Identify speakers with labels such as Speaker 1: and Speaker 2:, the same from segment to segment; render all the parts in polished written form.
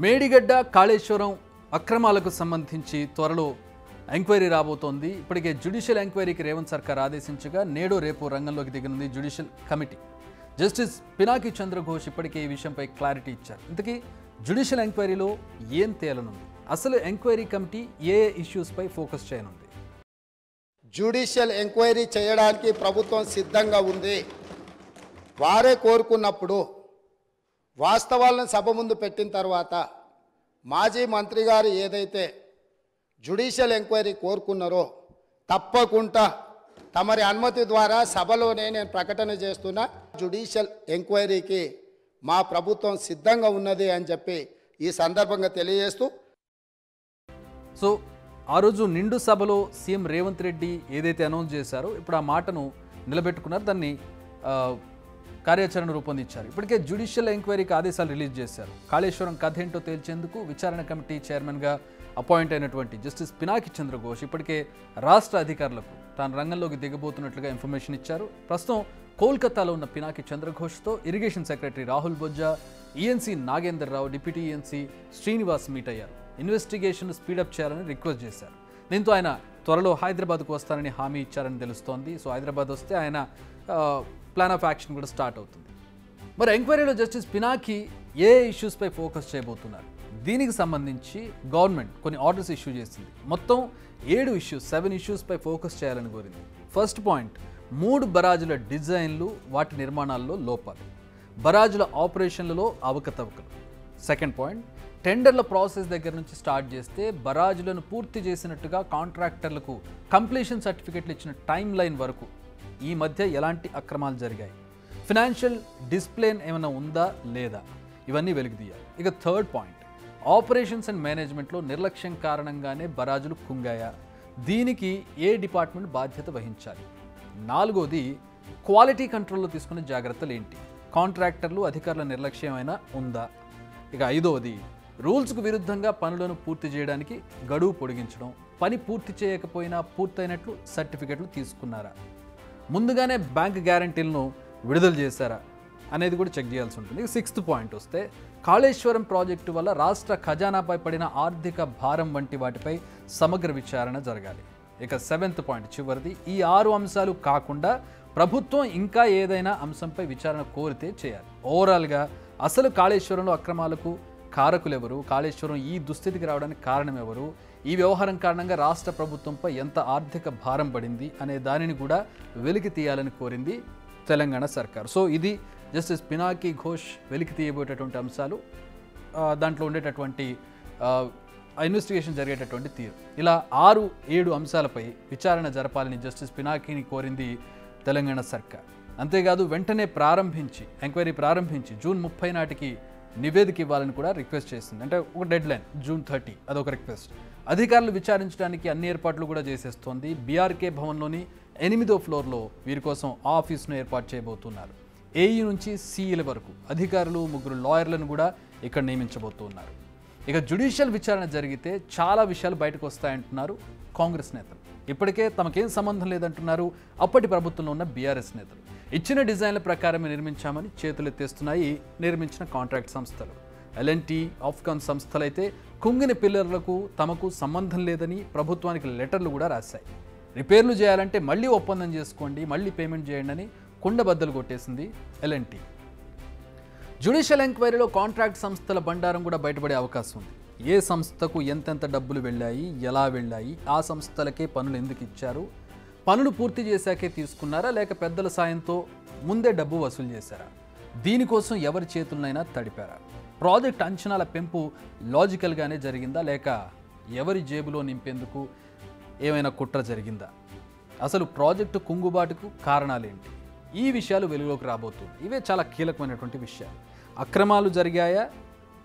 Speaker 1: మేడిగడ్డ కాళేశ్వరం అక్రమాలకు సంబంధించి త్వరలో ఎంక్వైరీ రాబోతోంది. ఇప్పటికే జ్యుడిషియల్ ఎంక్వైరీకి రేవంత్ సర్కార్ ఆదేశించగా నేడు రేపు రంగంలోకి దిగనుంది judicial committee. Justice Pinaki Chandraghosh ఇప్పటికే ఈ విషయంపై క్లారిటీ ఇచ్చారు. ఇంతకీ జ్యుడిషియల్ ఎంక్వైరీలో ఏం తేలనుంది, అసలు ఎంక్వైరీ కమిటీ ఏ ఇష్యూస్పై ఫోకస్ చేయనుంది?
Speaker 2: జ్యుడిషియల్ ఎంక్వైరీ చేయడానికి ప్రభుత్వం సిద్ధంగా ఉంది. వారే కోరుకున్నప్పుడు వాస్తవాలను సభ ముందు పెట్టిన తర్వాత మాజీ మంత్రి గారు ఏదైతే జ్యుడిషియల్ ఎంక్వైరీ కోరుకున్నారో తప్పకుండా తమరి అనుమతి ద్వారా సభలోనే నేను ప్రకటన చేస్తున్నా, జ్యుడిషియల్ ఎంక్వైరీకి మా ప్రభుత్వం సిద్ధంగా ఉన్నది అని చెప్పి ఈ సందర్భంగా తెలియజేస్తూ,
Speaker 1: సో ఆ రోజు నిండు సభలో సీఎం రేవంత్ రెడ్డి ఏదైతే అనౌన్స్ చేశారో ఇప్పుడు ఆ మాటను నిలబెట్టుకున్నారు, దాన్ని కార్యాచరణ రూపొందించారు. ఇప్పటికే జ్యుడిషియల్ ఎంక్వైరీకి ఆదేశాలు రిలీజ్ చేశారు. కాళేశ్వరం కథ ఏంటో తేల్చేందుకు విచారణ కమిటీ చైర్మన్గా అపాయింట్ అయినటువంటి జస్టిస్ పినాకి చంద్రఘోష్ ఇప్పటికే రాష్ట్ర అధికారులకు తాను రంగంలోకి దిగబోతున్నట్లుగా ఇన్ఫర్మేషన్ ఇచ్చారు. ప్రస్తుతం కోల్కతాలో ఉన్న పినాకి చంద్రఘోష్తో irrigation secretary Rahul Bojja, ENC Nagender Rao, deputy ENC Srinivas meet అయ్యారు. ఇన్వెస్టిగేషన్ స్పీడప్ చేయాలని రిక్వెస్ట్ చేశారు. దీంతో ఆయన త్వరలో హైదరాబాద్కు వస్తానని హామీ ఇచ్చారని తెలుస్తోంది. సో హైదరాబాద్ వస్తే ఆయన ప్లాన్ ఆఫ్ యాక్షన్ కూడా స్టార్ట్ అవుతుంది. మరి ఎంక్వైరీలో జస్టిస్ పినాకి ఏ ఇష్యూస్పై ఫోకస్ చేయబోతున్నారు? దీనికి సంబంధించి గవర్నమెంట్ కొన్ని ఆర్డర్స్ ఇష్యూ చేసింది. మొత్తం 7 ఇష్యూస్పై ఫోకస్ చేయాలని కోరింది. ఫస్ట్ పాయింట్, 3 బరాజుల డిజైన్లు, వాటి నిర్మాణాల్లో లోపాలు, బరాజుల ఆపరేషన్లలో అవకతవకలు. సెకండ్ పాయింట్, టెండర్ల ప్రాసెస్ దగ్గర నుంచి స్టార్ట్ చేస్తే బరాజులను పూర్తి చేసినట్టుగా కాంట్రాక్టర్లకు కంప్లీషన్ సర్టిఫికెట్లు ఇచ్చిన టైం లైన్ వరకు ఈ మధ్య ఎలాంటి అక్రమాలు జరిగాయి, ఫినాన్షియల్ డిస్ప్లేన్ ఏమైనా ఉందా లేదా, ఇవన్నీ వెలుగుదీయాలి. ఇక థర్డ్ పాయింట్, ఆపరేషన్స్ అండ్ మేనేజ్మెంట్లో నిర్లక్ష్యం కారణంగానే బరాజులు కుంగాయా, దీనికి ఏ డిపార్ట్మెంట్ బాధ్యత వహించాలి. నాలుగోది, క్వాలిటీ కంట్రోల్లో తీసుకునే జాగ్రత్తలు ఏంటి, కాంట్రాక్టర్లు అధికారుల నిర్లక్ష్యం ఏమైనా ఉందా. ఇక ఐదవది, రూల్స్కు విరుద్ధంగా పనులను పూర్తి చేయడానికి గడువు పొడిగించడం, పని పూర్తి చేయకపోయినా పూర్తయినట్లు సర్టిఫికెట్లు తీసుకున్నారా, ముందుగానే బ్యాంక్ గ్యారంటీలను విడుదల చేశారా అనేది కూడా చెక్ చేయాల్సి ఉంటుంది. సిక్స్త్ పాయింట్ వస్తే, కాళేశ్వరం ప్రాజెక్టు వల్ల రాష్ట్ర ఖజానాపై పడిన ఆర్థిక భారం వంటి వాటిపై సమగ్ర విచారణ జరగాలి. ఇక సెవెంత్ పాయింట్ చివరిది, ఈ 6 అంశాలు కాకుండా ప్రభుత్వం ఇంకా ఏదైనా అంశంపై విచారణ కోరితే చేయాలి. ఓవరాల్గా అసలు కాళేశ్వరంలో అక్రమాలకు కారకులు ఎవరు, కాళేశ్వరం ఈ దుస్థితికి రావడానికి కారణం ఎవరు, ఈ వ్యవహారం కారణంగా రాష్ట్ర ప్రభుత్వంపై ఎంత ఆర్థిక భారం పడింది అనే దానిని కూడా వెలికి తీయాలని కోరింది తెలంగాణ సర్కార్. సో ఇది జస్టిస్ పినాకి ఘోష్ వెలికి తీయబోయేటటువంటి అంశాలు, దాంట్లో ఉండేటటువంటి ఇన్వెస్టిగేషన్ జరిగేటటువంటి తీరు. ఇలా 6-7 అంశాలపై విచారణ జరపాలని జస్టిస్ పినాకిని కోరింది తెలంగాణ సర్కార్. అంతేకాదు వెంటనే ఎంక్వైరీ ప్రారంభించి జూన్ 30 నాటికి నివేదిక ఇవ్వాలని కూడా రిక్వెస్ట్ చేసింది. అంటే ఒక డెడ్ లైన్ జూన్ 30, అదొక రిక్వెస్ట్. అధికారులు విచారించడానికి అన్ని ఏర్పాట్లు కూడా చేసేస్తోంది. బీఆర్కే భవన్లోని 8వ ఫ్లోర్లో వీరి కోసం ఆఫీస్ను ఏర్పాటు చేయబోతున్నారు. ఏఈ నుంచి సీఈల వరకు అధికారులు, 3 లాయర్లను కూడా ఇక్కడ నియమించబోతున్నారు. ఇక జ్యుడిషియల్ విచారణ జరిగితే చాలా విషయాలు బయటకు వస్తాయంటున్నారు కాంగ్రెస్ నేతలు. ఇప్పటికే తమకేం సంబంధం లేదంటున్నారు అప్పటి ప్రభుత్వంలో ఉన్న బీఆర్ఎస్ నేతలు. ఇచ్చిన డిజైన్ల ప్రకారమే నిర్మించామని చేతులెత్తేస్తున్నాయి నిర్మించిన కాంట్రాక్ట్ సంస్థలు. ఎల్ఎన్టీ, ఆఫ్కాన్ సంస్థలైతే కుంగిన పిల్లర్లకు తమకు సంబంధం లేదని ప్రభుత్వానికి లెటర్లు కూడా రాశాయి. రిపేర్లు చేయాలంటే మళ్ళీ ఒప్పందం చేసుకోండి, మళ్ళీ పేమెంట్ చేయండి అని కుండబద్దలు కొట్టేసింది ఎల్ఎన్టీ. జ్యుడిషియల్ ఎంక్వైరీలో కాంట్రాక్ట్ సంస్థల బండారం కూడా బయటపడే అవకాశం ఉంది. ఏ సంస్థకు ఎంతెంత డబ్బులు వెళ్ళాయి, ఎలా వెళ్ళాయి, ఆ సంస్థలకే పనులు ఎందుకు ఇచ్చారు, పనులు పూర్తి చేశాకే తీసుకున్నారా లేక పెద్దల సాయంతో ముందే డబ్బు వసూలు చేశారా, దీనికోసం ఎవరి చేతులనైనా తడిపారా, ప్రాజెక్ట్ అంచనాల పెంపు లాజికల్గానే జరిగిందా లేక ఎవరి జేబులో నింపేందుకు ఏమైనా కుట్ర జరిగిందా, అసలు ప్రాజెక్టు కుంగుబాటుకు కారణాలేంటి, ఈ విషయాలు వెలుగులోకి రాబోతుంది. ఇవే చాలా కీలకమైనటువంటి విషయాలు. అక్రమాలు జరిగాయా,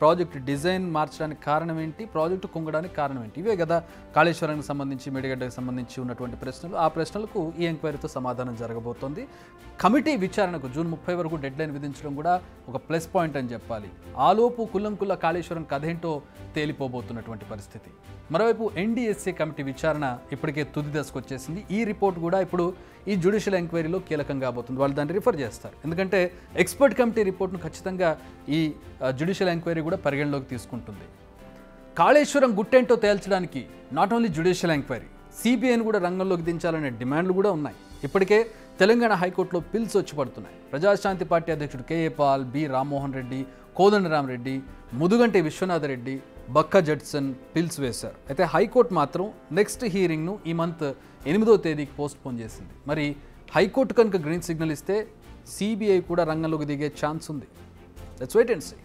Speaker 1: ప్రాజెక్ట్ డిజైన్ మార్చడానికి కారణం ఏంటి, ప్రాజెక్టు కుంగడానికి కారణం ఏంటి, ఇవే కదా కాళేశ్వరానికి సంబంధించి, మేడిగడ్డకు సంబంధించి ఉన్నటువంటి ప్రశ్నలు. ఆ ప్రశ్నలకు ఈ ఎంక్వైరీతో సమాధానం జరగబోతోంది. కమిటీ విచారణకు జూన్ 30 వరకు డెడ్ లైన్ విధించడం కూడా ఒక ప్లస్ పాయింట్ అని చెప్పాలి. ఆలోపు కుల్లంకుల్ల కాళేశ్వరం కథేంటో తేలిపోబోతున్నటువంటి పరిస్థితి. మరోవైపు ఎన్డీఎస్ఏ కమిటీ విచారణ ఇప్పటికే తుది దశకు వచ్చేసింది. ఈ రిపోర్ట్ కూడా ఇప్పుడు ఈ జ్యుడిషియల్ ఎంక్వైరీలో కీలకంగా కాబోతుంది. వాళ్ళు దాన్ని రిఫర్ చేస్తారు. ఎందుకంటే ఎక్స్పర్ట్ కమిటీ రిపోర్ట్ను ఖచ్చితంగా ఈ జ్యుడిషియల్ ఎంక్వైరీ కూడా పరిగణలోకి తీసుకుంటుంది. కాళేశ్వరం గుట్టేంటో తేల్చడానికి నాట్ ఓన్లీ జ్యుడిషియల్ ఎంక్వైరీ, సిబిఐని కూడా రంగంలోకి దించాలనే డిమాండ్లు కూడా ఉన్నాయి. ఇప్పటికే తెలంగాణ హైకోర్టులో పిల్స్ వచ్చి పడుతున్నాయి. ప్రజాశాంతి పార్టీ అధ్యక్షుడు KA Paul, B Rammohan Reddy, Kodandaramareddy, Mudugunti Vishwanathareddy, Bakka Judson pills వేశారు. అయితే హైకోర్టు మాత్రం నెక్స్ట్ హీరింగ్ను ఈ మంత్ 8వ తేదీకి పోస్ట్పోన్ చేసింది. మరి హైకోర్టు కనుక గ్రీన్ సిగ్నల్ ఇస్తే సిబిఐ కూడా రంగంలోకి దిగే ఛాన్స్ ఉంది. Let's wait and see.